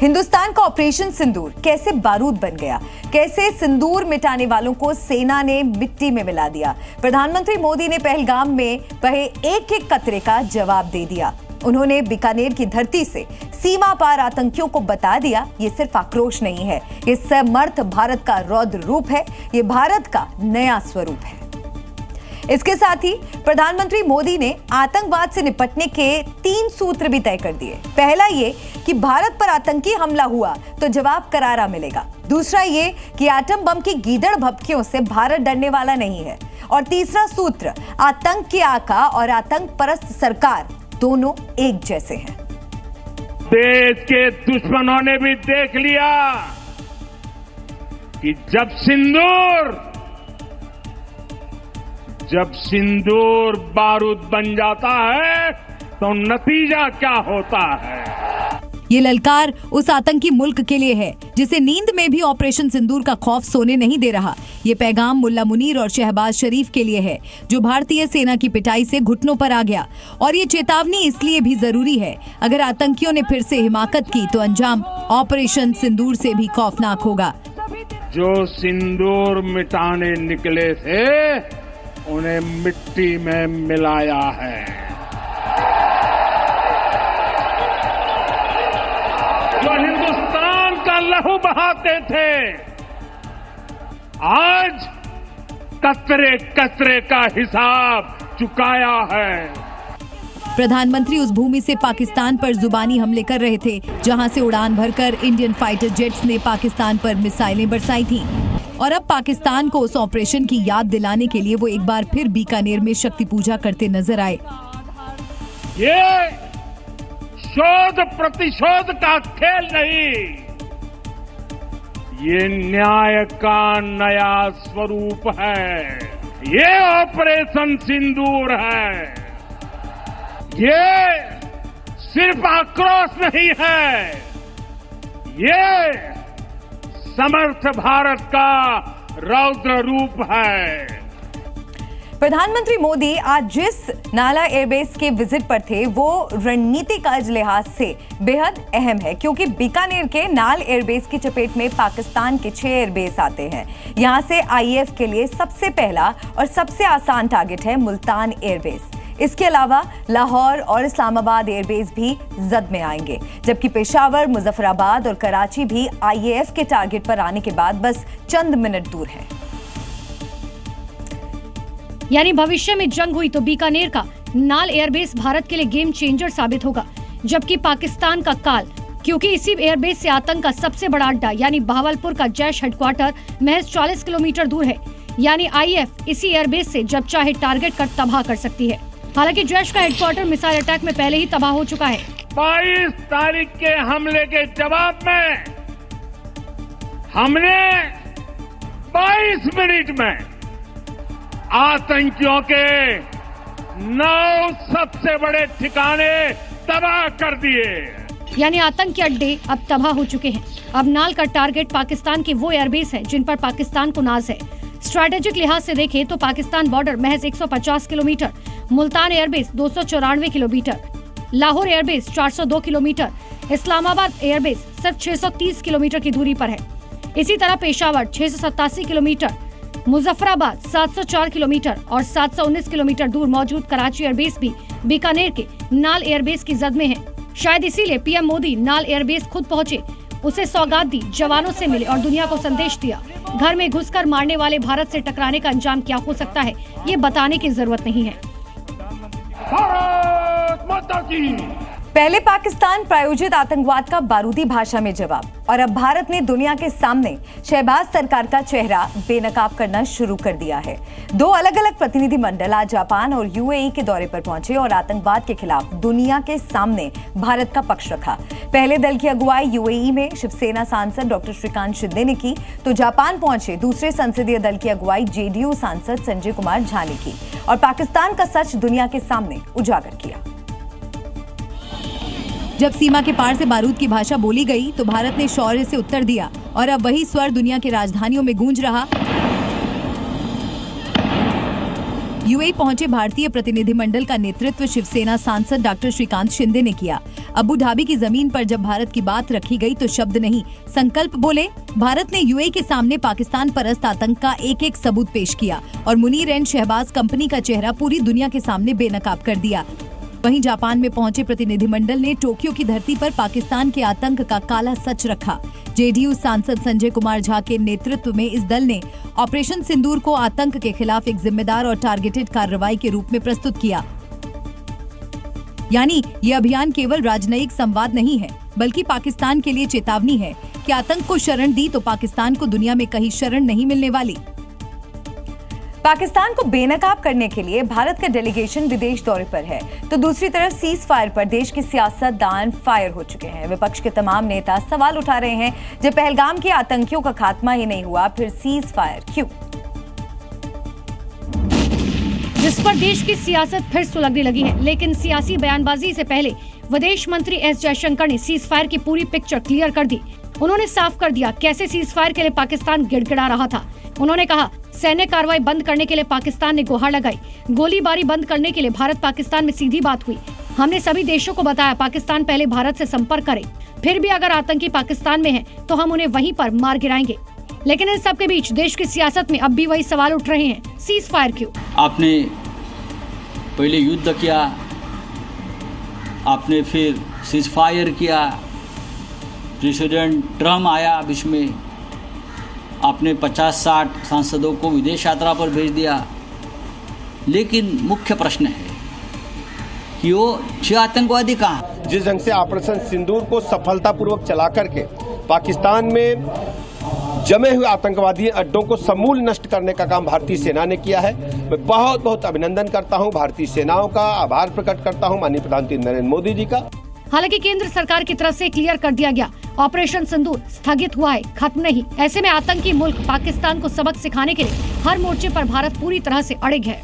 हिंदुस्तान का ऑपरेशन सिंदूर कैसे बारूद बन गया, कैसे सिंदूर मिटाने वालों को सेना ने मिट्टी में मिला दिया। प्रधानमंत्री मोदी ने पहलगाम में बहे एक एक कतरे का जवाब दे दिया। उन्होंने बीकानेर की धरती से सीमा पार आतंकियों को बता दिया, ये सिर्फ आक्रोश नहीं है, ये समर्थ भारत का रौद्र रूप है, ये भारत का नया स्वरूप है। इसके साथ ही प्रधानमंत्री मोदी ने आतंकवाद से निपटने के 3 सूत्र भी तय कर दिए। पहला ये कि भारत पर आतंकी हमला हुआ तो जवाब करारा मिलेगा। दूसरा ये कि एटम बम की गीदड़ भभकियों से भारत डरने वाला नहीं है। और तीसरा सूत्र, आतंक के आका और आतंक परस्त सरकार दोनों एक जैसे हैं। देश के दुश्मनों ने भी देख लिया कि जब सिंदूर बारूद बन जाता है तो नतीजा क्या होता है। ये ललकार उस आतंकी मुल्क के लिए है जिसे नींद में भी ऑपरेशन सिंदूर का खौफ सोने नहीं दे रहा। ये पैगाम मुल्ला मुनीर और शहबाज शरीफ के लिए है जो भारतीय सेना की पिटाई से घुटनों पर आ गया। और ये चेतावनी इसलिए भी जरूरी है, अगर आतंकियों ने फिर से हिमाकत की तो अंजाम ऑपरेशन सिंदूर से भी खौफनाक होगा। जो सिंदूर मिटाने निकले थे उन्हें मिट्टी में मिलाया है। जो हिंदुस्तान का लहू बहाते थे आज कतरे कतरे का हिसाब चुकाया है। प्रधानमंत्री उस भूमि से पाकिस्तान पर जुबानी हमले कर रहे थे जहां से उड़ान भरकर इंडियन फाइटर जेट्स ने पाकिस्तान पर मिसाइलें बरसाई थीं। और अब पाकिस्तान को उस ऑपरेशन की याद दिलाने के लिए वो एक बार फिर बीकानेर में शक्ति पूजा करते नजर आए। ये शोध प्रतिशोध का खेल नहीं, ये न्याय का नया स्वरूप है। ये ऑपरेशन सिंदूर है। ये सिर्फ आक्रोश नहीं है, ये समर्थ भारत का रौद्र रूप है। प्रधानमंत्री मोदी आज जिस नाला एयरबेस के विजिट पर थे वो रणनीतिक लिहाज से बेहद अहम है, क्योंकि बीकानेर के नाल एयरबेस की चपेट में पाकिस्तान के 6 एयरबेस आते हैं। यहां से आईएएफ के लिए सबसे पहला और सबसे आसान टारगेट है मुल्तान एयरबेस। इसके अलावा लाहौर और इस्लामाबाद एयरबेस भी जद में आएंगे, जबकि पेशावर, मुजफ्फराबाद और कराची भी आईएएफ के टारगेट पर आने के बाद बस चंद मिनट दूर है। यानी भविष्य में जंग हुई तो बीकानेर का नाल एयरबेस भारत के लिए गेम चेंजर साबित होगा, जबकि पाकिस्तान का काल, क्योंकि इसी एयरबेस से आतंक का सबसे बड़ा अड्डा यानी बहावलपुर का जैश हेडक्वार्टर महज 40 किलोमीटर दूर है। यानी आईएएफ इसी एयरबेस से जब चाहे टारगेट कर तबाह कर सकती है। हालांकि जैश का हेडक्वार्टर मिसाइल अटैक में पहले ही तबाह हो चुका है। 22 तारीख के हमले के जवाब में हमने 22 मिनट में आतंकियों के 9 सबसे बड़े ठिकाने तबाह कर दिए। यानी आतंक के अड्डे अब तबाह हो चुके हैं। अब नाल का टारगेट पाकिस्तान के वो एयरबेस है जिन पर पाकिस्तान को नाज है। स्ट्रैटेजिक लिहाज से देखें तो पाकिस्तान बॉर्डर महज 150 kilometre, Multan airbase 294 kilometre, Lahore airbase 402 kilometre, Islamabad airbase सिर्फ 630 किलोमीटर की दूरी पर है। इसी तरह पेशावर 687 किलोमीटर, मुजफ्फराबाद 704 किलोमीटर और 719 किलोमीटर दूर मौजूद कराची एयरबेस भी बीकानेर के नाल एयरबेस की जद में है। शायद इसीलिए पीएम मोदी नाल एयरबेस खुद पहुंचे, उसे सौगात दी, जवानों से मिले और दुनिया को संदेश दिया। घर में घुसकर मारने वाले भारत से टकराने का अंजाम क्या हो सकता है, ये बताने की जरूरत नहीं है। भारत माता की। पहले पाकिस्तान प्रायोजित आतंकवाद का बारूदी भाषा में जवाब, और अब भारत ने दुनिया के सामने शहबाज सरकार का चेहरा बेनकाब करना शुरू कर दिया है। 2 अलग अलग प्रतिनिधिमंडल आज जापान और यूएई के दौरे पर पहुंचे और आतंकवाद के खिलाफ दुनिया के सामने भारत का पक्ष रखा। पहले दल की अगुवाई यूएई में शिवसेना सांसद डॉक्टर श्रीकांत शिंदे ने की, तो जापान पहुंचे दूसरे संसदीय दल की अगुवाई जेडीयू सांसद संजय कुमार झा ने की और पाकिस्तान का सच दुनिया के सामने उजागर किया। जब सीमा के पार से बारूद की भाषा बोली गई तो भारत ने शौर्य से उत्तर दिया और अब वही स्वर दुनिया की राजधानियों में गूंज रहा। यूएई पहुंचे भारतीय प्रतिनिधिमंडल का नेतृत्व शिवसेना सांसद डॉक्टर श्रीकांत शिंदे ने किया। अबू धाबी की जमीन पर जब भारत की बात रखी गई तो शब्द नहीं, संकल्प बोले। भारत ने यूएई के सामने पाकिस्तान परस्त आतंक का एक एक सबूत पेश किया और मुनीर एंड शहबाज कंपनी का चेहरा पूरी दुनिया के सामने बेनकाब कर दिया। वहीं जापान में पहुंचे प्रतिनिधिमंडल ने टोक्यो की धरती पर पाकिस्तान के आतंक का काला सच रखा। जेडीयू सांसद संजय कुमार झा के नेतृत्व में इस दल ने ऑपरेशन सिंदूर को आतंक के खिलाफ एक जिम्मेदार और टारगेटेड कार्रवाई के रूप में प्रस्तुत किया। यानी ये अभियान केवल राजनयिक संवाद नहीं है, बल्कि पाकिस्तान के लिए चेतावनी है कि आतंक को शरण दी तो पाकिस्तान को दुनिया में कहीं शरण नहीं मिलने वाली। पाकिस्तान को बेनकाब करने के लिए भारत का डेलीगेशन विदेश दौरे पर है, तो दूसरी तरफ सीज फायर पर देश के सियासतदान फायर हो चुके हैं। विपक्ष के तमाम नेता सवाल उठा रहे हैं, जब पहलगाम के आतंकियों का खात्मा ही नहीं हुआ, फिर सीज फायर क्यों? जिस पर देश की सियासत फिर सुलगने लगी है, लेकिन सियासी बयानबाजी से पहले विदेश मंत्री एस जयशंकर ने सीज फायर की पूरी पिक्चर क्लियर कर दी। उन्होंने साफ कर दिया कैसे सीज फायर के लिए पाकिस्तान गिड़गिड़ा रहा था। उन्होंने कहा, सैन्य कार्रवाई बंद करने के लिए पाकिस्तान ने गुहार लगाई, गोलीबारी बंद करने के लिए भारत पाकिस्तान में सीधी बात हुई। हमने सभी देशों को बताया पाकिस्तान पहले भारत से संपर्क करे, फिर भी अगर आतंकी पाकिस्तान में हैं, तो हम उन्हें वहीं पर मार गिराएंगे। लेकिन इन सब के बीच देश की सियासत में अब भी वही सवाल उठ रहे हैं, सीज फायर क्यों? आपने पहले युद्ध किया, आपने फिर सीज फायर किया, प्रेसिडेंट ट्रम्प आया बीच में, आपने 50-60 सांसदों को विदेश यात्रा पर भेज दिया। लेकिन मुख्य प्रश्न है कि वो 6 आतंकवादी कहाँ? जिस ढंग से ऑपरेशन सिंदूर को सफलतापूर्वक चला करके पाकिस्तान में जमे हुए आतंकवादी अड्डों को समूल नष्ट करने का काम भारतीय सेना ने किया है। मैं बहुत बहुत अभिनंदन करता हूं भारतीय सेनाओं का, आभार प्रकट करता हूं माननीय प्रधानमंत्री नरेंद्र मोदी जी का। हालांकि केंद्र सरकार की तरफ से क्लियर कर दिया गया, ऑपरेशन सिंदूर स्थगित हुआ है, खत्म नहीं। ऐसे में आतंकी मुल्क पाकिस्तान को सबक सिखाने के लिए हर मोर्चे पर भारत पूरी तरह से अड़िग है।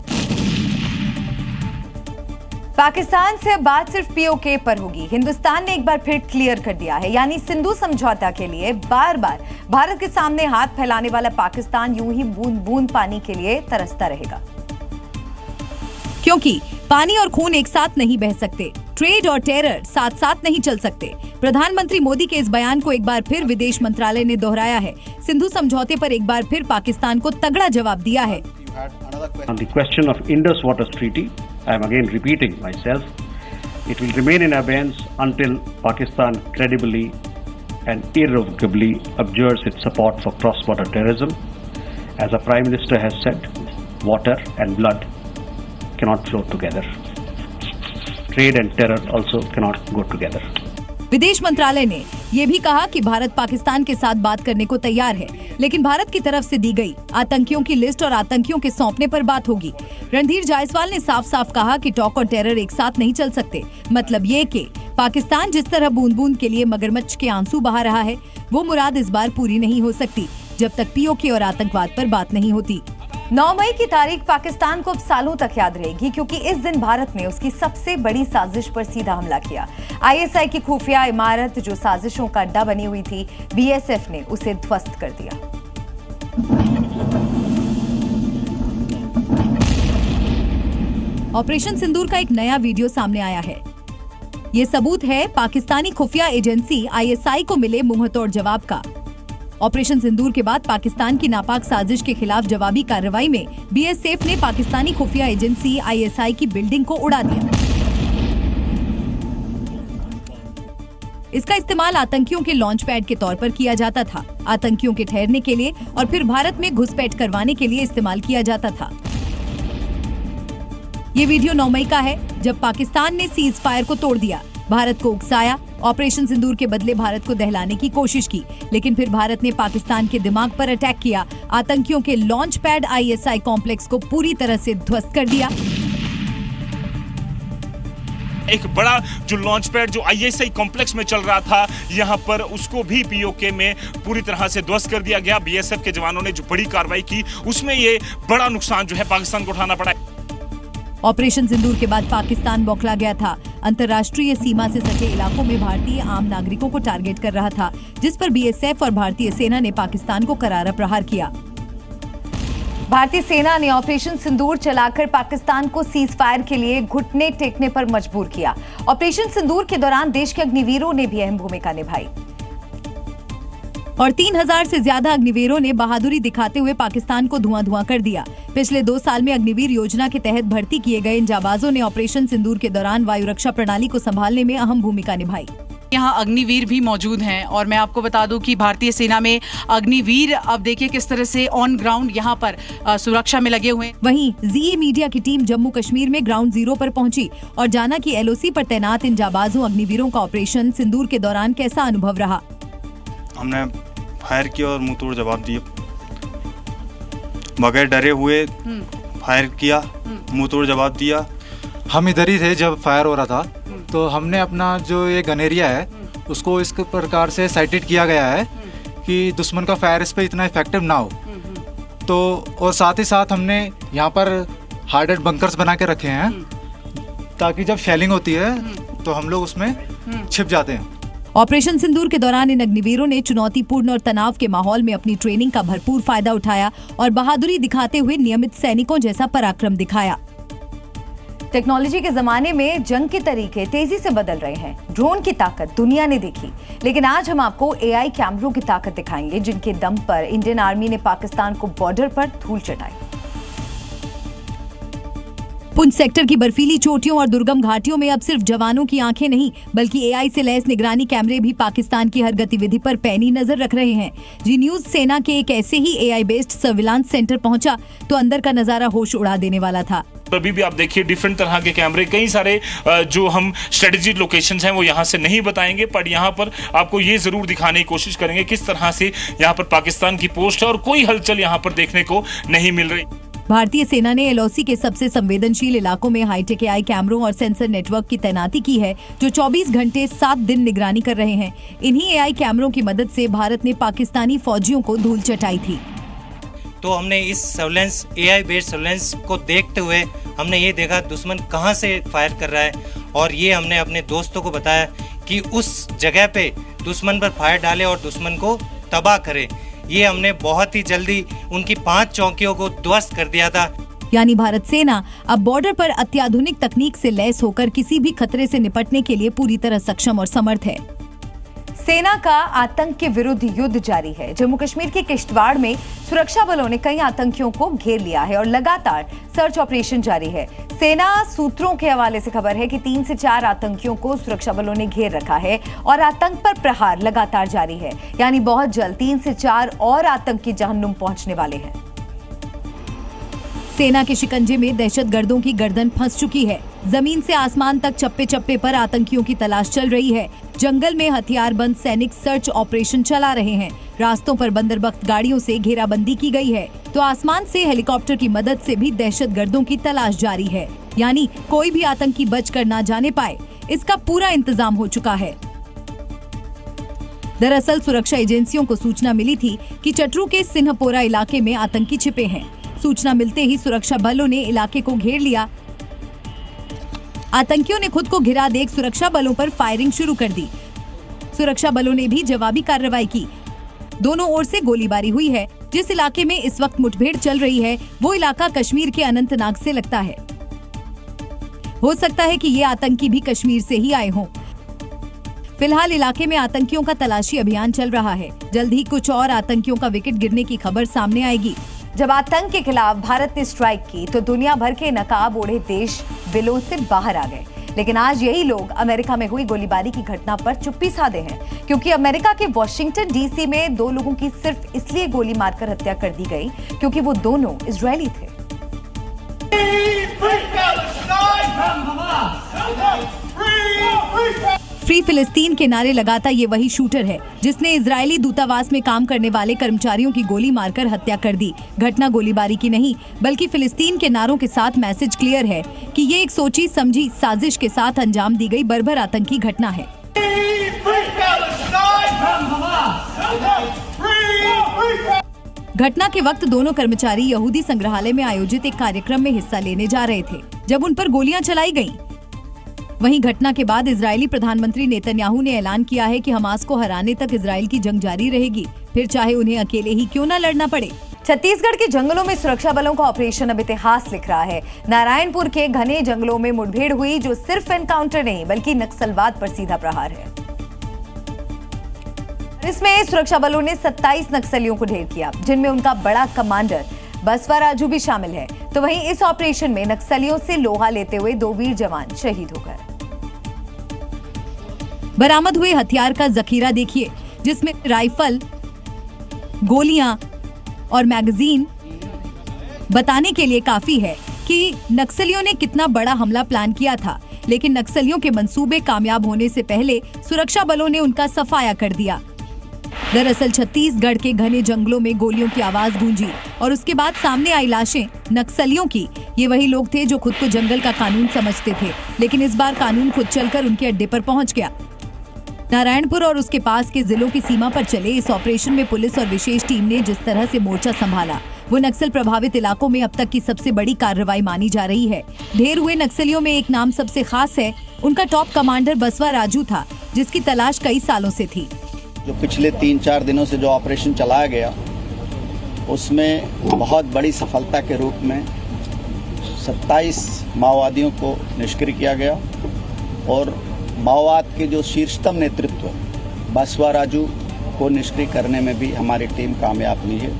पाकिस्तान से अब बात सिर्फ पीओके पर होगी। हिंदुस्तान ने एक बार फिर क्लियर कर दिया है, यानी सिंधु समझौता के लिए बार बार भारत के सामने हाथ फैलाने वाला पाकिस्तान यूं ही बूंद बूंद पानी के लिए तरसता रहेगा। क्योंकि पानी और खून एक साथ नहीं बह सकते, ट्रेड और टेरर साथ साथ नहीं चल सकते। प्रधानमंत्री मोदी के इस बयान को एक बार फिर विदेश मंत्रालय ने दोहराया है। सिंधु समझौते पर एक बार फिर पाकिस्तान को तगड़ा जवाब दिया है। On the question of Indus Waters Treaty, I am again repeating myself. It will remain in abeyance until Pakistan credibly and irrevocably abjures its support for cross-border terrorism. As the Prime Minister has said, water and blood cannot flow together. Trade and terror also cannot go together. विदेश मंत्रालय ने ये भी कहा कि भारत पाकिस्तान के साथ बात करने को तैयार है, लेकिन भारत की तरफ से दी गई आतंकियों की लिस्ट और आतंकियों के सौंपने पर बात होगी। रणधीर जायसवाल ने साफ साफ कहा कि टॉक और टेरर एक साथ नहीं चल सकते। मतलब ये कि पाकिस्तान जिस तरह बूंद बूंद के लिए मगरमच्छ के आंसू बहा रहा है, वो मुराद इस बार पूरी नहीं हो सकती जब तक पीओके और आतंकवाद पर बात नहीं होती। 9 मई की तारीख पाकिस्तान को अब सालों तक याद रहेगी, क्योंकि इस दिन भारत ने उसकी सबसे बड़ी साजिश पर सीधा हमला किया। आईएसआई की खुफिया इमारत जो साजिशों का अड्डा बनी हुई थी, बीएसएफ ने उसे ध्वस्त कर दिया। ऑपरेशन सिंदूर का एक नया वीडियो सामने आया है। ये सबूत है पाकिस्तानी खुफिया एजेंसी आईएसआई को मिले मुंहतोड़ जवाब का। ऑपरेशन सिंदूर के बाद पाकिस्तान की नापाक साजिश के खिलाफ जवाबी कार्रवाई में बीएसएफ ने पाकिस्तानी खुफिया एजेंसी आईएसआई की बिल्डिंग को उड़ा दिया। इसका इस्तेमाल आतंकियों के लॉन्च पैड के तौर पर किया जाता था, आतंकियों के ठहरने के लिए और फिर भारत में घुसपैठ करवाने के लिए इस्तेमाल किया जाता था। ये वीडियो 9 मई का है, जब पाकिस्तान ने सीज फायर को तोड़ दिया, भारत को उकसाया, ऑपरेशन सिंदूर के बदले भारत को दहलाने की कोशिश की, लेकिन फिर भारत ने पाकिस्तान के दिमाग पर अटैक किया, आतंकियों के लॉन्च पैड आईएसआई कॉम्प्लेक्स को पूरी तरह से ध्वस्त कर दिया। एक बड़ा जो लॉन्च पैड जो आईएसआई कॉम्प्लेक्स में चल रहा था, यहाँ पर उसको भी पीओके में पूरी तरह से ध्वस्त कर दिया गया। बीएसएफ के जवानों ने जो बड़ी कार्रवाई की, उसमें ये बड़ा नुकसान जो है पाकिस्तान को उठाना पड़ा। ऑपरेशन सिंदूर के बाद पाकिस्तान बौखला गया था। अंतर्राष्ट्रीय सीमा से सटे इलाकों में भारतीय आम नागरिकों को टारगेट कर रहा था, जिस पर बीएसएफ और भारतीय सेना ने पाकिस्तान को करारा प्रहार किया। भारतीय सेना ने ऑपरेशन सिंदूर चलाकर पाकिस्तान को सीज फायर के लिए घुटने टेकने पर मजबूर किया। ऑपरेशन सिंदूर के दौरान देश के अग्निवीरों ने भी अहम भूमिका निभाई और 3000 से ज्यादा अग्निवीरों ने बहादुरी दिखाते हुए पाकिस्तान को धुआं कर दिया। पिछले 2 साल में अग्निवीर योजना के तहत भर्ती किए गए इन जाबाजों ने ऑपरेशन सिंदूर के दौरान वायु रक्षा प्रणाली को संभालने में अहम भूमिका निभाई। यहाँ अग्निवीर भी मौजूद हैं और मैं आपको बता दूं कि भारतीय सेना में अग्निवीर अब देखिए किस तरह से ऑन ग्राउंड यहाँ पर सुरक्षा में लगे हुए हैं। वहीं जी मीडिया की टीम जम्मू कश्मीर में ग्राउंड जीरो पर पहुंची और जाना कि LOC पर तैनात इन जाबाजों अग्निवीरों का ऑपरेशन सिंदूर के दौरान कैसा अनुभव रहा। हमने फायर किया और मुंह तोड़ जवाब दिए, बगैर डरे हुए फायर किया, मुंह तोड़ जवाब दिया। हम इधर ही थे जब फायर हो रहा था, तो हमने अपना जो ये गन एरिया है उसको इस प्रकार से साइटेड किया गया है कि दुश्मन का फायर इस पे इतना इफेक्टिव ना हो। तो और साथ ही साथ हमने यहाँ पर हार्डेड बंकर्स बना के रखे हैं ताकि जब शेलिंग होती है तो हम लोग उसमें छिप जाते हैं। ऑपरेशन सिंदूर के दौरान इन अग्निवीरों ने चुनौतीपूर्ण और तनाव के माहौल में अपनी ट्रेनिंग का भरपूर फायदा उठाया और बहादुरी दिखाते हुए नियमित सैनिकों जैसा पराक्रम दिखाया। टेक्नोलॉजी के जमाने में जंग के तरीके तेजी से बदल रहे हैं। ड्रोन की ताकत दुनिया ने देखी, लेकिन आज हम आपको AI कैमरों की ताकत दिखाएंगे जिनके दम पर इंडियन आर्मी ने पाकिस्तान को बॉर्डर पर धूल चटाई। पुंछ सेक्टर की बर्फीली चोटियों और दुर्गम घाटियों में अब सिर्फ जवानों की आंखें नहीं बल्कि AI से लैस निगरानी कैमरे भी पाकिस्तान की हर गतिविधि पर पैनी नजर रख रहे हैं। जी न्यूज सेना के एक ऐसे ही AI बेस्ड सर्विलांस सेंटर पहुंचा तो अंदर का नजारा होश उड़ा देने वाला था। अभी भी आप देखिए डिफरेंट तरह के कैमरे, कई सारे जो हम स्ट्रेटेजिक लोकेशंस हैं वो यहाँ से नहीं बताएंगे, पर यहाँ पर आपको ये जरूर दिखाने की कोशिश करेंगे किस तरह से यहाँ पर पाकिस्तान की पोस्ट है और कोई हलचल यहाँ पर देखने को नहीं मिल रही। भारतीय सेना ने LOC के सबसे संवेदनशील इलाकों में हाईटेक AI कैमरों और सेंसर नेटवर्क की तैनाती की है जो 24 घंटे 7 दिन निगरानी कर रहे हैं। इन्हीं AI कैमरों की मदद से भारत ने पाकिस्तानी फौजियों को धूल चटाई थी। तो हमने इस सर्विलेंस AI बेस्ड सर्विलेंस को देखते हुए हमने ये देखा दुश्मन कहाँ से फायर कर रहा है और ये हमने अपने दोस्तों को बताया कि उस जगह पे दुश्मन पर फायर डाले और दुश्मन को तबाह करे। ये हमने बहुत ही जल्दी उनकी 5 चौकियों को ध्वस्त कर दिया था। यानी भारत सेना अब बॉर्डर पर अत्याधुनिक तकनीक से लैस होकर किसी भी खतरे से निपटने के लिए पूरी तरह सक्षम और समर्थ है। सेना का आतंक के विरुद्ध युद्ध जारी है। जम्मू कश्मीर के किश्तवाड़ में सुरक्षा बलों ने कई आतंकियों को घेर लिया है और लगातार सर्च ऑपरेशन जारी है। सेना सूत्रों के हवाले से खबर है कि 3 से 4 आतंकियों को सुरक्षा बलों ने घेर रखा है और आतंक पर प्रहार लगातार जारी है। यानी बहुत जल्द 3 से 4 और आतंकी जहन्नुम पहुंचने वाले हैं। सेना के शिकंजे में दहशतगर्दों की गर्दन फंस चुकी है। जमीन से आसमान तक चप्पे चप्पे पर आतंकियों की तलाश चल रही है। जंगल में हथियारबंद सैनिक सर्च ऑपरेशन चला रहे हैं। रास्तों पर बंदरबख्त गाड़ियों से घेराबंदी की गई है तो आसमान से हेलीकॉप्टर की मदद से भी दहशतगर्दों की तलाश जारी है। यानी कोई भी आतंकी बचकर ना जाने पाए, इसका पूरा इंतजाम हो चुका है। दरअसल सुरक्षा एजेंसियों को सूचना मिली थी कि चटरू के सिन्हपोरा इलाके में आतंकी छिपे हैं। सूचना मिलते ही सुरक्षा बलों ने इलाके को घेर लिया। आतंकियों ने खुद को घिरा देख सुरक्षा बलों पर फायरिंग शुरू कर दी। सुरक्षा बलों ने भी जवाबी कार्रवाई की। दोनों ओर से गोलीबारी हुई है। जिस इलाके में इस वक्त मुठभेड़ चल रही है वो इलाका कश्मीर के अनंतनाग से लगता है। हो सकता है कि ये आतंकी भी कश्मीर से ही आए हों। फिलहाल इलाके में आतंकियों का तलाशी अभियान चल रहा है। जल्द ही कुछ और आतंकियों का विकेट गिरने की खबर सामने आएगी। जब आतंक के खिलाफ भारत ने स्ट्राइक की तो दुनिया भर के नकाब ओढ़े देश बिलों से बाहर आ गए, लेकिन आज यही लोग अमेरिका में हुई गोलीबारी की घटना पर चुप्पी साधे हैं, क्योंकि अमेरिका के वॉशिंगटन DC में 2 लोगों की सिर्फ इसलिए गोली मारकर हत्या कर दी गई क्योंकि वो दोनों इजरायली थे। फ्री फिलिस्तीन के नारे लगाता ये वही शूटर है जिसने इजरायली दूतावास में काम करने वाले कर्मचारियों की गोली मारकर हत्या कर दी। घटना गोलीबारी की नहीं बल्कि फिलिस्तीन के नारों के साथ मैसेज क्लियर है कि ये एक सोची समझी साजिश के साथ अंजाम दी गई बर्बर आतंकी घटना है। घटना के वक्त दोनों कर्मचारी यहूदी संग्रहालय में आयोजित एक कार्यक्रम में हिस्सा लेने जा रहे थे जब उन पर गोलियां चलाई गईं। वहीं घटना के बाद इजरायली प्रधानमंत्री नेतन्याहू ने ऐलान किया है कि हमास को हराने तक इजरायल की जंग जारी रहेगी, फिर चाहे उन्हें अकेले ही क्यों न लड़ना पड़े। छत्तीसगढ़ के जंगलों में सुरक्षा बलों का ऑपरेशन अब इतिहास लिख रहा है। नारायणपुर के घने जंगलों में मुठभेड़ हुई जो सिर्फ एनकाउंटर नहीं बल्कि नक्सलवाद पर सीधा प्रहार है। इसमें सुरक्षा बलों ने 27 नक्सलियों को ढेर किया, जिनमें उनका बड़ा कमांडर बसवा राजू भी शामिल है। तो वहीं इस ऑपरेशन में नक्सलियों से लोहा लेते हुए 2 वीर जवान शहीद हो गए। बरामद हुए हथियार का जखीरा देखिए, जिसमें राइफल, गोलियां और मैगजीन बताने के लिए काफी है कि नक्सलियों ने कितना बड़ा हमला प्लान किया था। लेकिन नक्सलियों के मंसूबे कामयाब होने से पहले सुरक्षा बलों ने उनका सफाया कर दिया। दरअसल छत्तीसगढ़ के घने जंगलों में गोलियों की आवाज गूंजी और उसके बाद सामने आई लाशें नक्सलियों की। ये वही लोग थे जो खुद को जंगल का कानून समझते थे, लेकिन इस बार कानून खुद चलकर उनके अड्डे पर पहुंच गया। नारायणपुर और उसके पास के जिलों की सीमा पर चले इस ऑपरेशन में पुलिस और विशेष टीम ने जिस तरह से मोर्चा संभाला, वो नक्सल प्रभावित इलाकों में अब तक की सबसे बड़ी कार्रवाई मानी जा रही है। ढेर हुए नक्सलियों में एक नाम सबसे खास है। उनका टॉप कमांडर बसवा राजू था, जिसकी तलाश कई सालों से थी। जो पिछले 3-4 दिनों से जो ऑपरेशन चलाया गया, उसमें बहुत बड़ी सफलता के रूप में 27 माओवादियों को निष्क्रिय किया गया और माओवाद के जो शीर्षतम नेतृत्व बसवा राजू को निष्क्रिय करने में भी हमारी टीम कामयाब हुई है।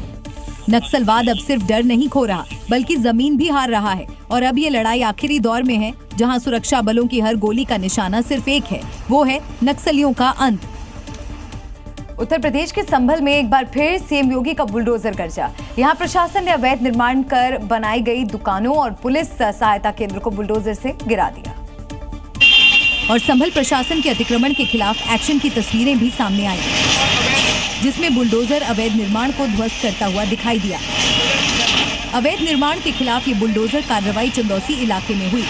नक्सलवाद अब सिर्फ डर नहीं खो रहा, बल्कि जमीन भी हार रहा है और अब ये लड़ाई आखिरी दौर में है, जहां सुरक्षा बलों की हर गोली का निशाना सिर्फ एक है, वो है नक्सलियों का अंत। उत्तर प्रदेश के संभल में एक बार फिर सीएम योगी का बुलडोजर गर्जा। यहाँ प्रशासन ने अवैध निर्माण कर बनाई गई दुकानों और पुलिस सहायता केंद्र को बुलडोजर से गिरा दिया और संभल प्रशासन के अतिक्रमण के खिलाफ एक्शन की तस्वीरें भी सामने आई, जिसमें बुलडोजर अवैध निर्माण को ध्वस्त करता हुआ दिखाई दिया। अवैध निर्माण के खिलाफ ये बुलडोजर कार्रवाई चंदौसी इलाके में हुई।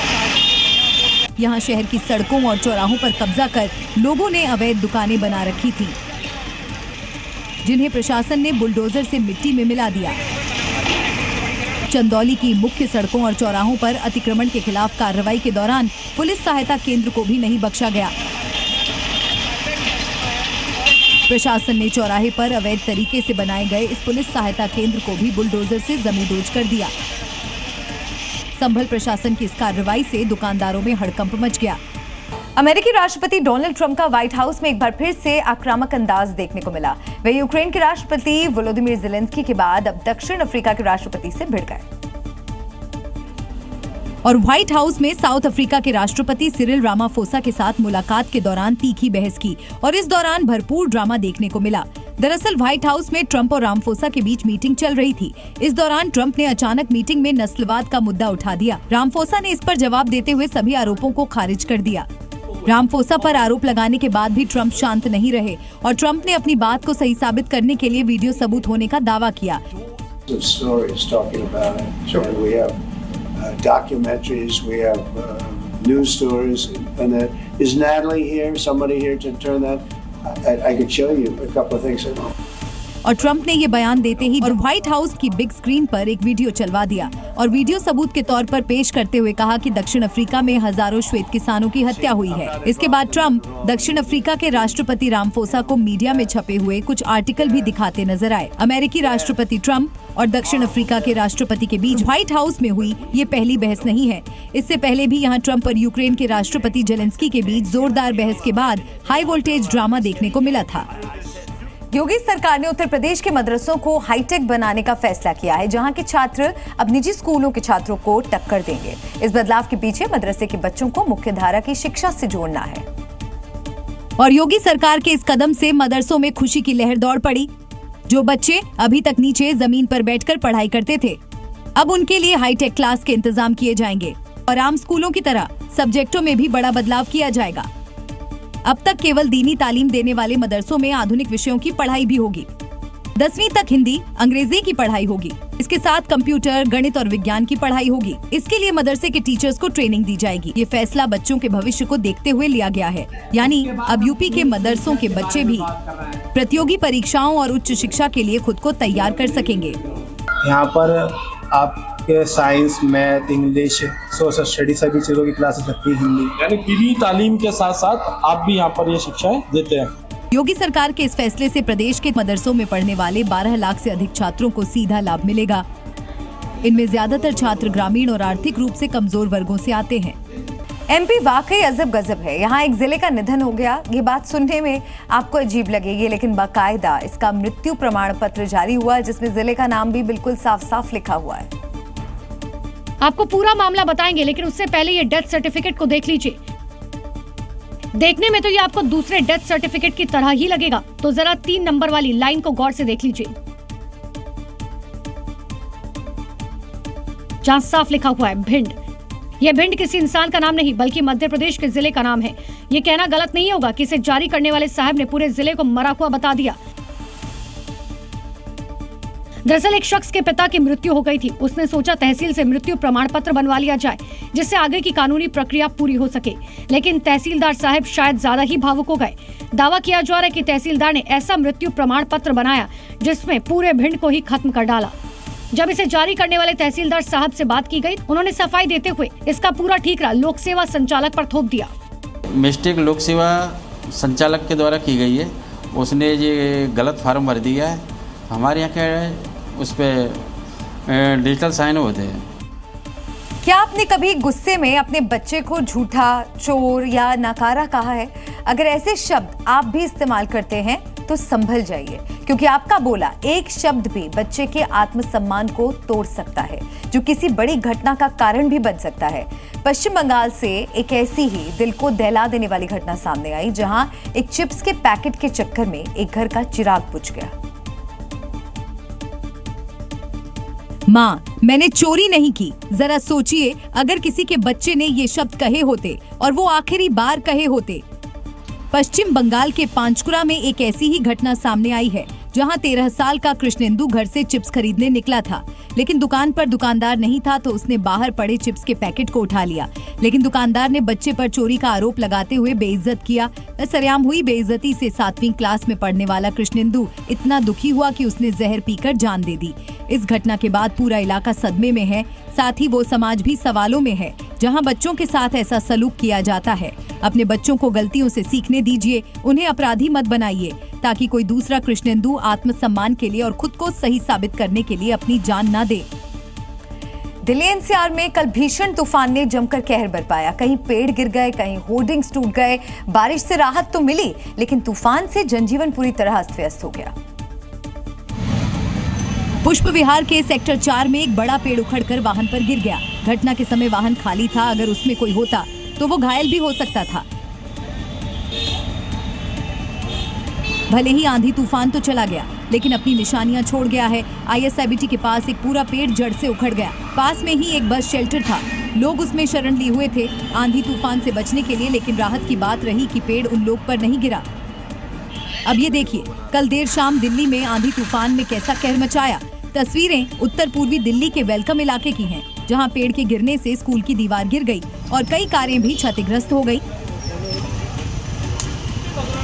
यहाँ शहर की सड़कों और चौराहों पर कब्जा कर लोगों ने अवैध दुकानें बना रखी थी, जिन्हें प्रशासन ने बुलडोजर से मिट्टी में मिला दिया। चंदौली की मुख्य सड़कों और चौराहों पर अतिक्रमण के खिलाफ कार्रवाई के दौरान पुलिस सहायता केंद्र को भी नहीं बख्शा गया। प्रशासन ने चौराहे पर अवैध तरीके से बनाए गए इस पुलिस सहायता केंद्र को भी बुलडोजर से जमींदोज कर दिया। संभल प्रशासन की इस कार्रवाई से दुकानदारों में हड़कंप मच गया। अमेरिकी राष्ट्रपति डोनाल्ड ट्रंप का व्हाइट हाउस में एक बार फिर से आक्रामक अंदाज देखने को मिला। वे यूक्रेन के राष्ट्रपति वोलोदिमीर ज़ेलेंस्की के बाद अब दक्षिण अफ्रीका के राष्ट्रपति से भिड़ गए और व्हाइट हाउस में साउथ अफ्रीका के राष्ट्रपति सिरिल रामाफोसा के साथ मुलाकात के दौरान तीखी बहस की और इस दौरान भरपूर ड्रामा देखने को मिला। दरअसल व्हाइट हाउस में ट्रंप और रामाफोसा के बीच मीटिंग चल रही थी। इस दौरान ट्रंप ने अचानक मीटिंग में नस्लवाद का मुद्दा उठा दिया। रामाफोसा ने इस पर जवाब देते हुए सभी आरोपों को खारिज कर दिया। रामाफोसा पर आरोप लगाने के बाद भी ट्रंप शांत नहीं रहे और ट्रंप ने अपनी बात को सही साबित करने के लिए वीडियो सबूत होने का दावा किया। Documentaries, we have news stories, and is Natalie here? Somebody here to turn that? I could show you a couple of things. और ट्रंप ने ये बयान देते ही और व्हाइट हाउस की बिग स्क्रीन पर एक वीडियो चलवा दिया और वीडियो सबूत के तौर पर पेश करते हुए कहा कि दक्षिण अफ्रीका में हजारों श्वेत किसानों की हत्या हुई है। इसके बाद ट्रंप दक्षिण अफ्रीका के राष्ट्रपति रामाफोसा को मीडिया में छपे हुए कुछ आर्टिकल भी दिखाते नजर आए। अमेरिकी राष्ट्रपति ट्रंप और दक्षिण अफ्रीका के राष्ट्रपति के बीच व्हाइट हाउस में हुई ये पहली बहस नहीं है। इससे पहले भी यहाँ ट्रंप और यूक्रेन के राष्ट्रपति ज़ेलेंस्की के बीच जोरदार बहस के बाद हाई वोल्टेज ड्रामा देखने को मिला था। योगी सरकार ने उत्तर प्रदेश के मदरसों को हाईटेक बनाने का फैसला किया है, जहां के छात्र अब निजी स्कूलों के छात्रों को टक्कर देंगे। इस बदलाव के पीछे मदरसे के बच्चों को मुख्यधारा की शिक्षा से जोड़ना है और योगी सरकार के इस कदम से मदरसों में खुशी की लहर दौड़ पड़ी। जो बच्चे अभी तक नीचे जमीन पर बैठकर पढ़ाई करते थे, अब उनके लिए हाईटेक क्लास के इंतजाम किए जाएंगे और आम स्कूलों की तरह सब्जेक्टों में भी बड़ा बदलाव किया जाएगा। अब तक केवल दीनी तालीम देने वाले मदरसों में आधुनिक विषयों की पढ़ाई भी होगी। 10वीं तक हिंदी, अंग्रेजी की पढ़ाई होगी। इसके साथ कंप्यूटर, गणित और विज्ञान की पढ़ाई होगी। इसके लिए मदरसे के टीचर्स को ट्रेनिंग दी जाएगी। ये फैसला बच्चों के भविष्य को देखते हुए लिया गया है, यानी अब यूपी के मदरसों के बच्चे भी प्रतियोगी परीक्षाओं और उच्च शिक्षा के लिए खुद को तैयार कर सकेंगे। यहाँ पर आपके science, math, English, social study सभी चीजों की क्लासेस लगती है, हिंदी, यानी दीनी तालीम के साथ साथ आप भी यहाँ पर ये शिक्षाएं देते हैं। योगी सरकार के इस फैसले से प्रदेश के मदरसों में पढ़ने वाले 12 लाख से अधिक छात्रों को सीधा लाभ मिलेगा। इनमें ज्यादातर छात्र ग्रामीण और आर्थिक रूप से कमजोर वर्गों से आते हैं। एमपी वाकई अजब गजब है। यहाँ एक जिले का निधन हो गया। ये बात सुनने में आपको अजीब लगेगी, लेकिन बाकायदा इसका मृत्यु प्रमाण पत्र जारी हुआ जिसमें जिले का नाम भी बिल्कुल साफ साफ लिखा हुआ है। आपको पूरा मामला बताएंगे, लेकिन उससे पहले ये डेथ सर्टिफिकेट को देख लीजिए। देखने में तो ये आपको दूसरे डेथ सर्टिफिकेट की तरह ही लगेगा, तो जरा 3 नंबर वाली लाइन को गौर से देख लीजिए, जहां साफ लिखा हुआ है भिंड। यह भिंड किसी इंसान का नाम नहीं बल्कि मध्य प्रदेश के जिले का नाम है। ये कहना गलत नहीं होगा कि इसे जारी करने वाले साहब ने पूरे जिले को मरा हुआ बता दिया। दरअसल एक शख्स के पिता की मृत्यु हो गई थी। उसने सोचा तहसील से मृत्यु प्रमाण पत्र बनवा लिया जाए जिससे आगे की कानूनी प्रक्रिया पूरी हो सके, लेकिन तहसीलदार साहब शायद ज्यादा ही भावुक हो गए। दावा किया जा रहा है कि तहसीलदार ने ऐसा मृत्यु प्रमाण पत्र बनाया जिसमें पूरे भिंड को ही खत्म कर डाला। जब इसे जारी करने वाले तहसीलदार साहब से बात की गई, उन्होंने सफाई देते हुए इसका पूरा ठीकरा लोक सेवा संचालक पर थोप दिया। मिस्टेक लोक सेवा संचालक के द्वारा की गई है। उसने ये गलत फॉर्म भर दिया है। हमारे यहाँ क्या है, उस पर डिजिटल साइन होते हैं। क्या आपने कभी गुस्से में अपने बच्चे को झूठा, चोर या नकारा कहा है? अगर ऐसे शब्द आप भी इस्तेमाल करते हैं तो संभल जाइए, क्योंकि आपका बोला एक शब्द भी बच्चे के आत्मसम्मान को तोड़ सकता है, जो किसी बड़ी घटना का कारण भी बन सकता है। पश्चिम बंगाल से एक ऐसी ही दिल को दहला देने वाली घटना सामने आई, जहां एक चिप्स के पैकेट के चक्कर में एक घर का चिराग बुझ गया। माँ, मैंने चोरी नहीं की। जरा सोचिए, अगर किसी के बच्चे ने ये शब्द कहे होते और वो आखिरी बार कहे होते। पश्चिम बंगाल के पांचकुरा में एक ऐसी ही घटना सामने आई है, जहां 13 साल का कृष्णेंदु घर से चिप्स खरीदने निकला था, लेकिन दुकान पर दुकानदार नहीं था तो उसने बाहर पड़े चिप्स के पैकेट को उठा लिया। लेकिन दुकानदार ने बच्चे पर चोरी का आरोप लगाते हुए बेइज्जत किया। सरेआम हुई बेइज्जती से 7वीं क्लास में पढ़ने वाला कृष्णेंदु इतना दुखी हुआ कि उसने जहर पीकर जान दे दी। इस घटना के बाद पूरा इलाका सदमे में है, साथ ही वो समाज भी सवालों में है जहां बच्चों के साथ ऐसा सलूक किया जाता है। अपने बच्चों को गलतियों से सीखने दीजिए, उन्हें अपराधी मत बनाइए, ताकि कोई दूसरा कृष्णेंदु आत्मसम्मान के लिए और खुद को सही साबित करने के लिए अपनी जान न दे। दिल्ली एनसीआर में कल भीषण तूफान ने जमकर कहर बरपाया। कहीं पेड़ गिर गए, कहीं होर्डिंग्स टूट गए। बारिश से राहत तो मिली, लेकिन तूफान से जनजीवन पूरी तरह अस्त व्यस्त हो गया। पुष्प विहार के सेक्टर 4 में एक बड़ा पेड़ उखड़कर वाहन पर गिर गया। घटना के समय वाहन खाली था। अगर उसमें कोई होता तो वो घायल भी हो सकता था। भले ही आंधी तूफान तो चला गया, लेकिन अपनी निशानियां छोड़ गया है। ISIBT के पास एक पूरा पेड़ जड़ से उखड़ गया। पास में ही एक बस शेल्टर था, लोग उसमें शरण लिए हुए थे आंधी तूफान से बचने के लिए, लेकिन राहत की बात रही कि पेड़ उन लोग पर नहीं गिरा। अब ये देखिए, कल देर शाम दिल्ली में आंधी तूफान में कैसा कहर मचाया। तस्वीरें उत्तर पूर्वी दिल्ली के वेलकम इलाके की हैं, जहां पेड़ के गिरने से स्कूल की दीवार गिर गई और कई कारें भी क्षतिग्रस्त हो गई।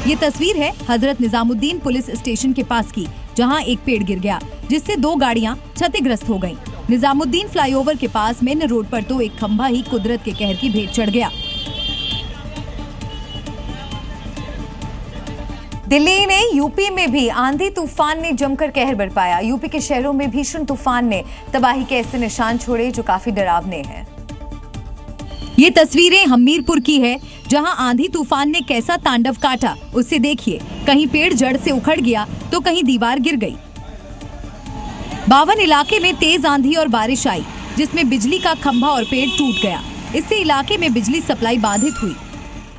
ये तस्वीर है हजरत निजामुद्दीन पुलिस स्टेशन के पास की, जहां एक पेड़ गिर गया जिससे 2 गाड़ियां क्षतिग्रस्त हो गईं। निजामुद्दीन फ्लाईओवर के पास मेन रोड पर तो एक खंभा ही कुदरत के कहर की भेंट चढ़ गया। दिल्ली ने यूपी में भी आंधी तूफान ने जमकर कहर बरपाया। यूपी के शहरों में भीषण तूफान ने तबाही के ऐसे निशान छोड़े जो काफी डरावने हैं। ये तस्वीरें हमीरपुर की है, जहां आंधी तूफान ने कैसा तांडव काटा उसे देखिए। कहीं पेड़ जड़ से उखड़ गया तो कहीं दीवार गिर गई। 52 इलाके में तेज आंधी और बारिश आई, जिसमें बिजली का खंभा और पेड़ टूट गया। इससे इलाके में बिजली सप्लाई बाधित हुई।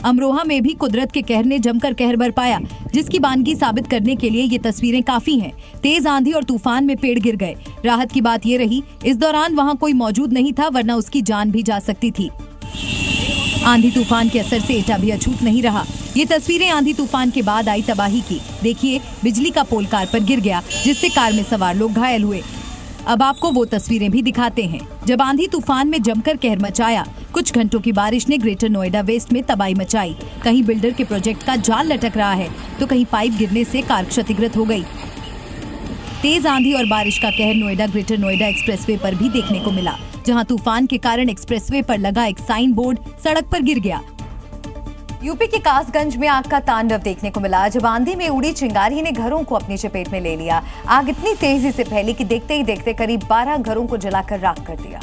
अमरोहा में भी कुदरत के कहर ने जमकर कहर बरपाया, जिसकी बानगी साबित करने के लिए ये तस्वीरें काफी हैं। तेज आंधी और तूफान में पेड़ गिर गए। राहत की बात ये रही, इस दौरान वहां कोई मौजूद नहीं था, वरना उसकी जान भी जा सकती थी। आंधी तूफान के असर से एटा भी अछूत नहीं रहा। ये तस्वीरें आंधी तूफान के बाद आई तबाही की। देखिए, बिजली का पोल कार पर गिर गया, जिससे कार में सवार लोग घायल हुए। अब आपको वो तस्वीरें भी दिखाते हैं जब आंधी तूफान में जमकर कहर मचाया। कुछ घंटों की बारिश ने ग्रेटर नोएडा वेस्ट में तबाही मचाई। कहीं बिल्डर के प्रोजेक्ट का जाल लटक रहा है तो कहीं पाइप गिरने से कार क्षतिग्रस्त हो गई। तेज आंधी और बारिश का कहर नोएडा ग्रेटर नोएडा एक्सप्रेसवे पर भी देखने को मिला, जहां तूफान के कारण एक्सप्रेसवे पर लगा एक साइन बोर्ड सड़क पर गिर गया। यूपी के कासगंज में आग का तांडव देखने को मिला, जब आंधी में उड़ी चिंगारी ने घरों को अपनी चपेट में ले लिया। आग इतनी तेजी से फैली कि देखते ही देखते करीब 12 घरों को जलाकर राख कर दिया।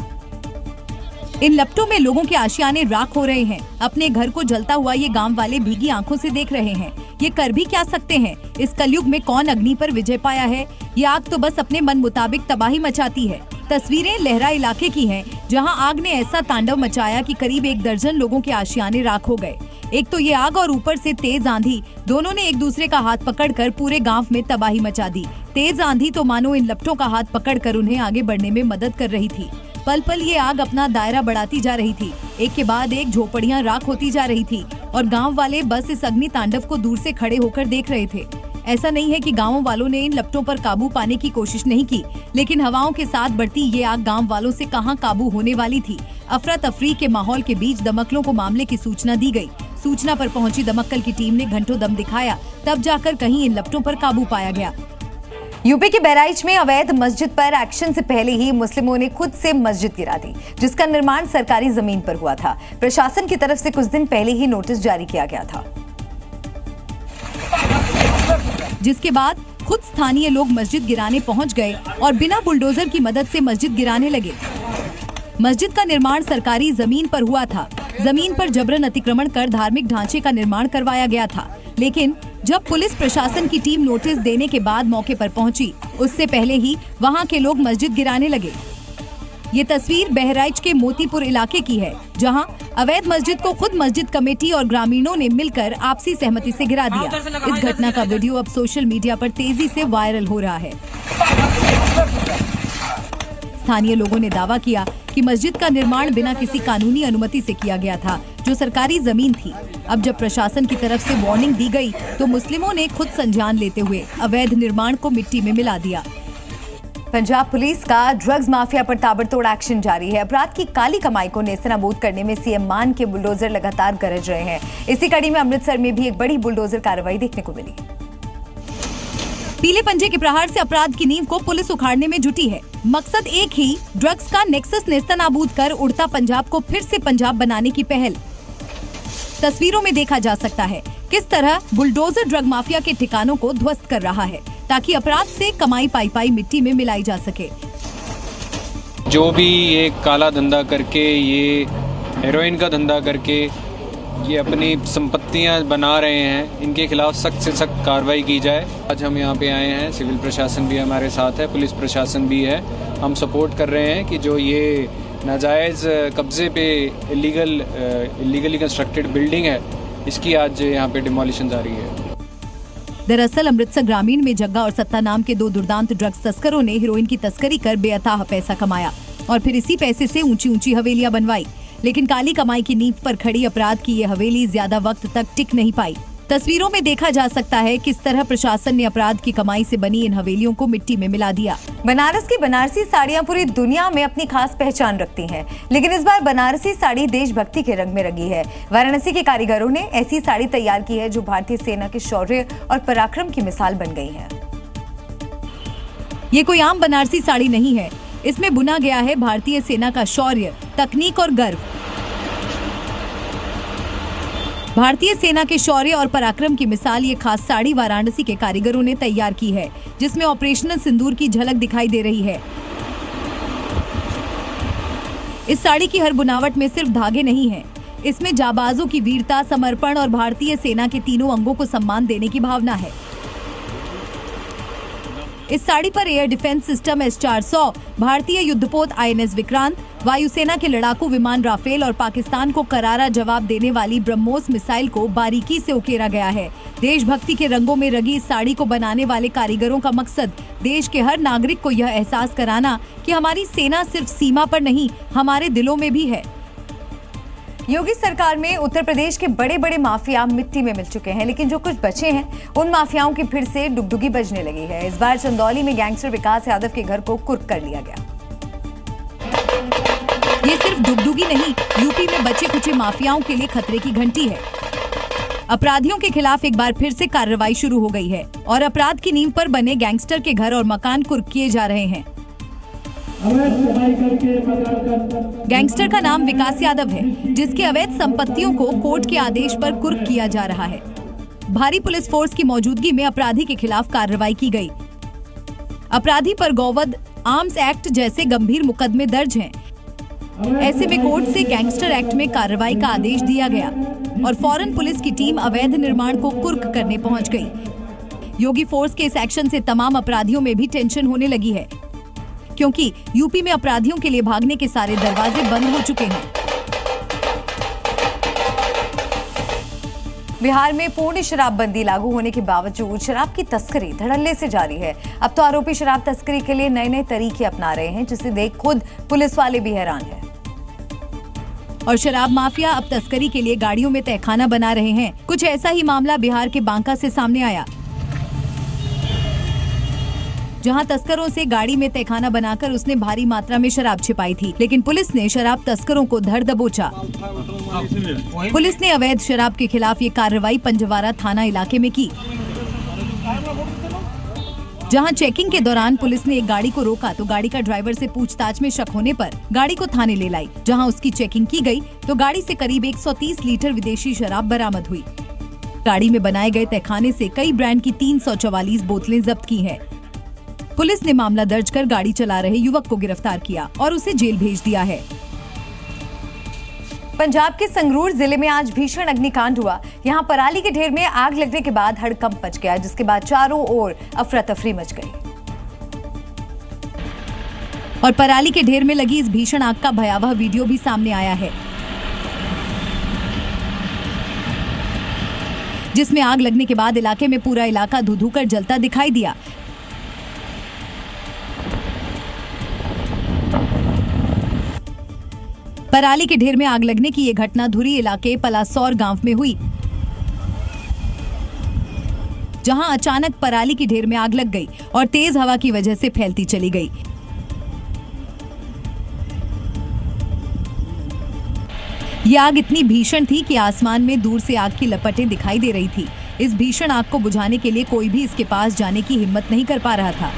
इन लपटों में लोगों के आशियाने राख हो रहे हैं। अपने घर को जलता हुआ ये गांव वाले भीगी आंखों से देख रहे हैं। ये कर भी क्या सकते हैं? इस कलयुग में कौन अग्नि पर विजय पाया है? ये आग तो बस अपने मन मुताबिक तबाही मचाती है। तस्वीरें लहरा इलाके की हैं, जहां आग ने ऐसा तांडव मचाया कि करीब 1 दर्जन लोगों के आशियाने राख हो गए। एक तो ये आग और ऊपर से तेज आंधी, दोनों ने एक दूसरे का हाथ पकड़कर पूरे गांव में तबाही मचा दी। तेज आंधी तो मानो इन लपटों का हाथ पकड़कर उन्हें आगे बढ़ने में मदद कर रही थी। पल पल ये आग अपना दायरा बढ़ाती जा रही थी। एक के बाद एक झोपड़ियां राख होती जा रही थी और गांव वाले बस इस अग्नि तांडव को दूर से खड़े होकर देख रहे थे। ऐसा नहीं है कि गांव वालों ने इन लपटों पर काबू पाने की कोशिश नहीं की, लेकिन हवाओं के साथ बढ़ती ये आग गांव वालों से कहां काबू होने वाली थी। अफरा तफरी के माहौल के बीच दमकलों को मामले की सूचना दी गई। सूचना पर पहुंची दमकल की टीम ने घंटों दम दिखाया, तब जाकर कहीं इन लपटों पर काबू पाया गया। यूपी के बहराइच में अवैध मस्जिद पर एक्शन से पहले ही मुस्लिमों ने खुद से मस्जिद गिरा दी, जिसका निर्माण सरकारी जमीन पर हुआ था। प्रशासन की तरफ से कुछ दिन पहले ही नोटिस जारी किया गया था, जिसके बाद खुद स्थानीय लोग मस्जिद गिराने पहुंच गए और बिना बुलडोजर की मदद से मस्जिद गिराने लगे। मस्जिद का निर्माण सरकारी जमीन पर हुआ था। जमीन पर जबरन अतिक्रमण कर धार्मिक ढांचे का निर्माण करवाया गया था, लेकिन जब पुलिस प्रशासन की टीम नोटिस देने के बाद मौके पर पहुंची, उससे पहले ही वहां के लोग मस्जिद गिराने लगे। ये तस्वीर बहराइच के मोतीपुर इलाके की है, जहां अवैध मस्जिद को खुद मस्जिद कमेटी और ग्रामीणों ने मिलकर आपसी सहमति से गिरा दिया। इस घटना का वीडियो अब सोशल मीडिया पर तेजी से वायरल हो रहा है। स्थानीय लोगों ने दावा किया कि मस्जिद का निर्माण बिना किसी कानूनी अनुमति से किया गया था, जो सरकारी जमीन थी। अब जब प्रशासन की तरफ से वार्निंग दी गई, तो मुस्लिमों ने खुद संज्ञान लेते हुए अवैध निर्माण को मिट्टी में मिला दिया। पंजाब पुलिस का ड्रग्स माफिया पर ताबड़तोड़ एक्शन जारी है। अपराध की काली कमाई को नेस्तनाबूद करने में सीएम मान के बुलडोजर लगातार गरज रहे हैं। इसी कड़ी में अमृतसर में भी एक बड़ी बुलडोजर कार्रवाई देखने को मिली। पीले पंजे के प्रहार से अपराध की नींव को पुलिस उखाड़ने में जुटी है। मकसद एक ही, ड्रग्स का नेक्सस नेस्तनाबूद कर उड़ता पंजाब को फिर से पंजाब बनाने की पहल। तस्वीरों में देखा जा सकता है किस तरह बुलडोजर ड्रग माफिया के ठिकानों को ध्वस्त कर रहा है, ताकि अपराध से कमाई पाई मिट्टी में मिलाई जा सके। जो भी ये काला धंधा करके, ये हेरोइन का धंधा करके ये अपनी संपत्तियां बना रहे हैं, इनके खिलाफ सख्त से सख्त कार्रवाई की जाए। आज हम यहाँ पे आए हैं, सिविल प्रशासन भी हमारे साथ है, पुलिस प्रशासन भी है। हम सपोर्ट कर रहे हैं कि जो ये नाजायज़ कब्जे पे इलीगली कंस्ट्रक्टेड बिल्डिंग है, इसकी आज यहाँ पे डिमोलिशन जारी है। दरअसल अमृतसर ग्रामीण में जग्गा और सत्ता नाम के 2 दुर्दांत ड्रग्स तस्करों ने हीरोइन की तस्करी कर बेअताह पैसा कमाया और फिर इसी पैसे से ऊंची ऊंची हवेलियां बनवाई। लेकिन काली कमाई की नींव पर खड़ी अपराध की ये हवेली ज्यादा वक्त तक टिक नहीं पाई। तस्वीरों में देखा जा सकता है किस तरह प्रशासन ने अपराध की कमाई से बनी इन हवेलियों को मिट्टी में मिला दिया। बनारस की बनारसी साड़ियां पूरी दुनिया में अपनी खास पहचान रखती हैं, लेकिन इस बार बनारसी साड़ी देशभक्ति के रंग में रंगी है। वाराणसी के कारीगरों ने ऐसी साड़ी तैयार की है जो भारतीय सेना के शौर्य और पराक्रम की मिसाल बन गई है। ये कोई आम बनारसी साड़ी नहीं है, इसमें बुना गया है भारतीय सेना का शौर्य, तकनीक और गर्व। भारतीय सेना के शौर्य और पराक्रम की मिसाल ये खास साड़ी वाराणसी के कारीगरों ने तैयार की है, जिसमें ऑपरेशनल सिंदूर की झलक दिखाई दे रही है। इस साड़ी की हर बुनावट में सिर्फ धागे नहीं है, इसमें जाबाजों की वीरता, समर्पण और भारतीय सेना के तीनों अंगों को सम्मान देने की भावना है। इस साड़ी पर एयर डिफेंस सिस्टम S-400, भारतीय युद्धपोत INS विक्रांत, वायुसेना के लड़ाकू विमान राफेल और पाकिस्तान को करारा जवाब देने वाली ब्रह्मोस मिसाइल को बारीकी से उकेरा गया है। देशभक्ति के रंगों में रंगी इस साड़ी को बनाने वाले कारीगरों का मकसद देश के हर नागरिक को यह एहसास कराना कि हमारी सेना सिर्फ सीमा पर नहीं, हमारे दिलों में भी है। योगी सरकार में उत्तर प्रदेश के बड़े बड़े माफिया मिट्टी में मिल चुके हैं, लेकिन जो कुछ बचे हैं उन माफियाओं की फिर से डुगडुगी बजने लगी है। इस बार चंदौली में गैंगस्टर विकास यादव के घर को कुर्क कर लिया गया। ये सिर्फ डुगडुगी नहीं, यूपी में बचे कुचे माफियाओं के लिए खतरे की घंटी है। अपराधियों के खिलाफ एक बार फिर से कार्रवाई शुरू हो गई है और अपराध की नींव पर बने गैंगस्टर के घर और मकान कुर्क किए जा रहे हैं। गैंगस्टर का नाम विकास यादव है, जिसके अवैध संपत्तियों को कोर्ट के आदेश पर कुर्क किया जा रहा है। भारी पुलिस फोर्स की मौजूदगी में अपराधी के खिलाफ कार्रवाई की गई। अपराधी पर गौवध, आर्म्स एक्ट जैसे गंभीर मुकदमे दर्ज हैं। ऐसे में कोर्ट से गैंगस्टर एक्ट में कार्रवाई का आदेश दिया गया और फौरन पुलिस की टीम अवैध निर्माण को कुर्क करने पहुंच गई। योगी फोर्स के इस एक्शन से तमाम अपराधियों में भी टेंशन होने लगी है, क्योंकि यूपी में अपराधियों के लिए भागने के सारे दरवाजे बंद हो चुके हैं। बिहार में पूर्ण शराबबंदी लागू होने के बावजूद शराब की तस्करी धड़ल्ले से जारी है। अब तो आरोपी शराब तस्करी के लिए नए नए तरीके अपना रहे हैं, जिसे देख खुद पुलिस वाले भी हैरान हैं। और शराब माफिया अब तस्करी के लिए गाड़ियों में तहखाना बना रहे हैं। कुछ ऐसा ही मामला बिहार के बांका से सामने आया, जहां तस्करों से गाड़ी में तहखाना बनाकर उसने भारी मात्रा में शराब छिपाई थी, लेकिन पुलिस ने शराब तस्करों को धर दबोचा। पुलिस ने अवैध शराब के खिलाफ ये कार्रवाई पंजवारा थाना इलाके में की, जहां चेकिंग के दौरान पुलिस ने एक गाड़ी को रोका तो गाड़ी का ड्राइवर से पूछताछ में शक होने पर गाड़ी को थाने ले लाई। जहां उसकी चेकिंग की गई तो गाड़ी से करीब 130 लीटर विदेशी शराब बरामद हुई। गाड़ी में बनाए गए तहखाने से कई ब्रांड की 344 बोतलें जब्त की हैं। पुलिस ने मामला दर्ज कर गाड़ी चला रहे युवक को गिरफ्तार किया और उसे जेल भेज दिया है। पंजाब के संगरूर जिले में आज भीषण अग्निकांड हुआ। यहां पराली के ढेर में आग लगने के बाद हड़कंप मच गया, जिसके बाद चारों ओर अफरा तफरी मच गई। और पराली के ढेर में लगी इस भीषण आग का भयावह वीडियो भी सामने आया है, जिसमें आग लगने के बाद इलाके में पूरा इलाका धुधु कर जलता दिखाई दिया। पराली के ढेर में आग लगने की ये घटना धुरी इलाके पलासौर गांव में हुई, जहां अचानक पराली की ढेर में आग लग गई और तेज हवा की वजह से फैलती चली गई। ये आग इतनी भीषण थी कि आसमान में दूर से आग की लपटें दिखाई दे रही थी। इस भीषण आग को बुझाने के लिए कोई भी इसके पास जाने की हिम्मत नहीं कर पा रहा था।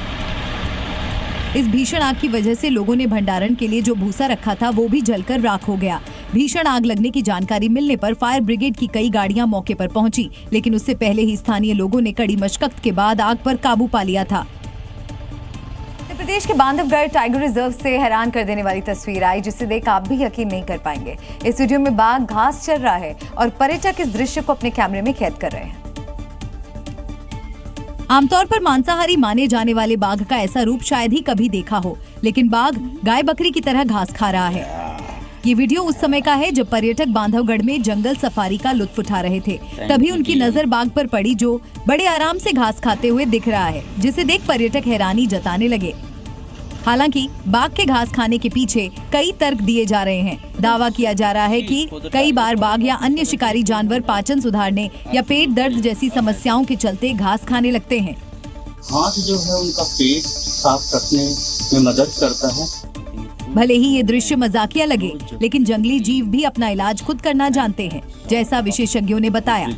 इस भीषण आग की वजह से लोगों ने भंडारण के लिए जो भूसा रखा था वो भी जलकर राख हो गया। भीषण आग लगने की जानकारी मिलने पर फायर ब्रिगेड की कई गाड़ियां मौके पर पहुंची, लेकिन उससे पहले ही स्थानीय लोगों ने कड़ी मशक्कत के बाद आग पर काबू पा लिया था। मध्य प्रदेश के बांधवगढ़ टाइगर रिजर्व से हैरान कर देने वाली तस्वीर आई, जिसे देख आप भी यकीन नहीं कर पाएंगे। इस वीडियो में बाघ घास चर रहा है और पर्यटक इस दृश्य को अपने कैमरे में कैद कर रहे हैं। आमतौर पर मांसाहारी माने जाने वाले बाघ का ऐसा रूप शायद ही कभी देखा हो, लेकिन बाघ गाय बकरी की तरह घास खा रहा है। ये वीडियो उस समय का है जब पर्यटक बांधवगढ़ में जंगल सफारी का लुत्फ उठा रहे थे। तभी उनकी नजर बाघ पर पड़ी, जो बड़े आराम से घास खाते हुए दिख रहा है, जिसे देख पर्यटक हैरानी जताने लगे। हालांकि बाघ के घास खाने के पीछे कई तर्क दिए जा रहे हैं। दावा किया जा रहा है कि कई बार बाघ या अन्य शिकारी जानवर पाचन सुधारने या पेट दर्द जैसी समस्याओं के चलते घास खाने लगते हैं। घास जो है उनका पेट साफ रखने में मदद करता है। भले ही ये दृश्य मजाकिया लगे, लेकिन जंगली जीव भी अपना इलाज खुद करना जानते हैं, जैसा विशेषज्ञों ने बताया।